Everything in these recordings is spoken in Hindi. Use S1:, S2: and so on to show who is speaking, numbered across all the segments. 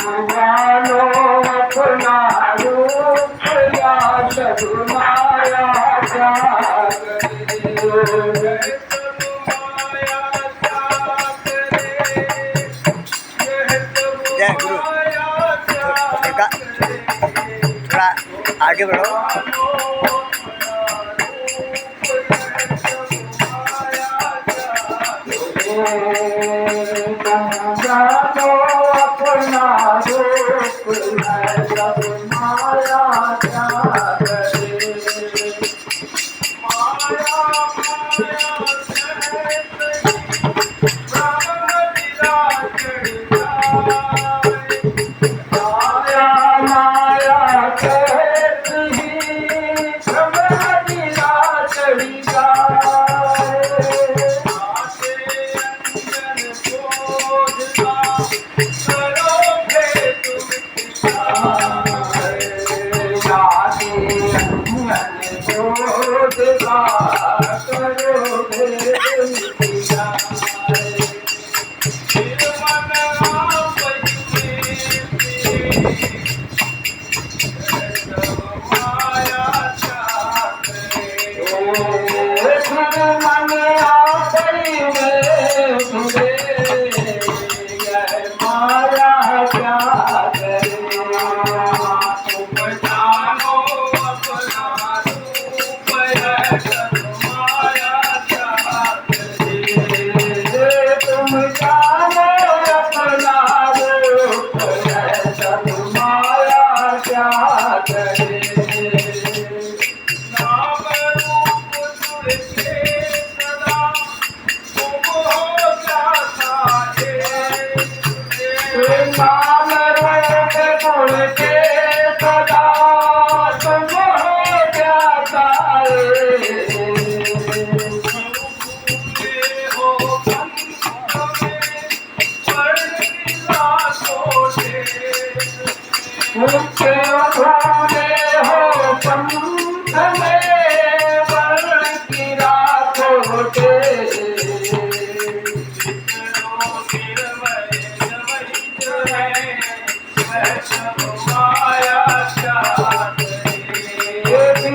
S1: जानो अपना रूप या माया क्या करे।
S2: जय गुरु। थोड़ा आगे बढ़ो।
S1: जानो अपना रूप है जब माया क्या करे। माया माया कहती ही समझिला चढ़ी जाए। माया क्या करे। तुम जानो अपना रूप है जब माया क्या करे। नाम रूप गुण के सदा तुम हो जाता मुझे भूले हो पंथ में वर्ण की रातों के।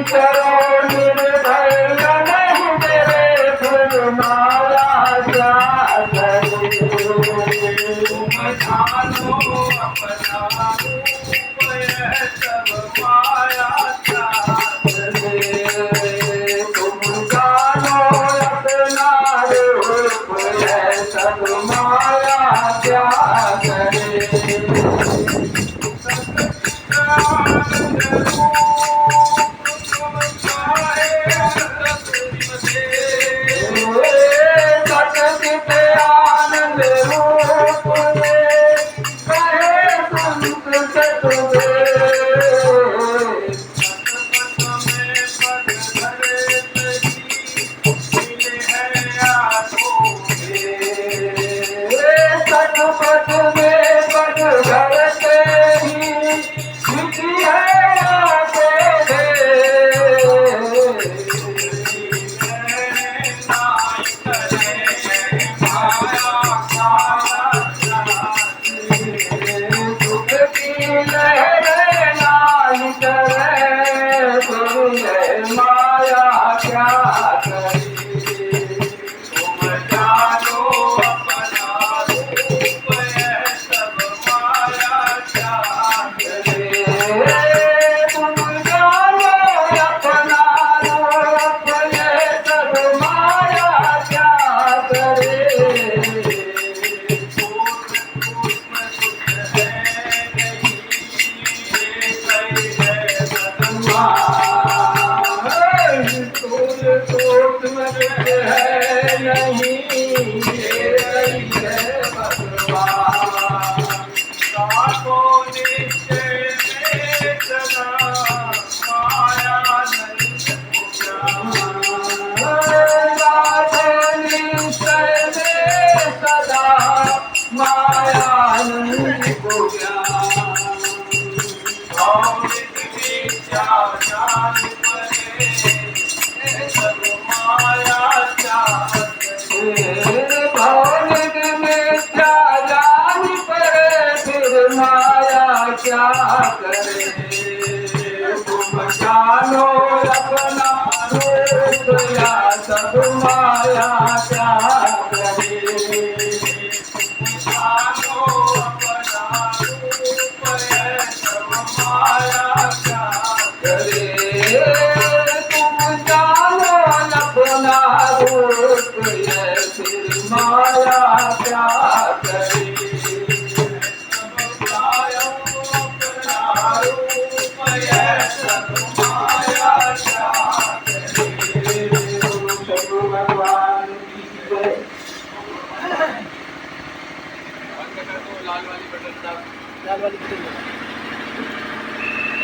S1: करो निर्भय नहीं मेरे फिर माया क्या करे। जानो अपना रूप है सब माया क्या करे। तुम जानो अपना रूप है सब माया क्या करे। आनंद रूप में कहे संत सतुरे। सतपथ में पग घर से ही मिटी है आंखें। दुख की लहरें नाई करे फिर माया क्या करे। तुम जानो अपना रूप है सब माया क्या करे। तुम जानो अपना रूप है सब माया क्या करे। है नहीं ये भगवान साधो निश्चय में सदा माया नहीं साधो निश्चय में सदा माया नहीं हो गया। भौतिक मिथ्या जान पर फिर माया क्या करे तुम जानो अपना रूप या सब माया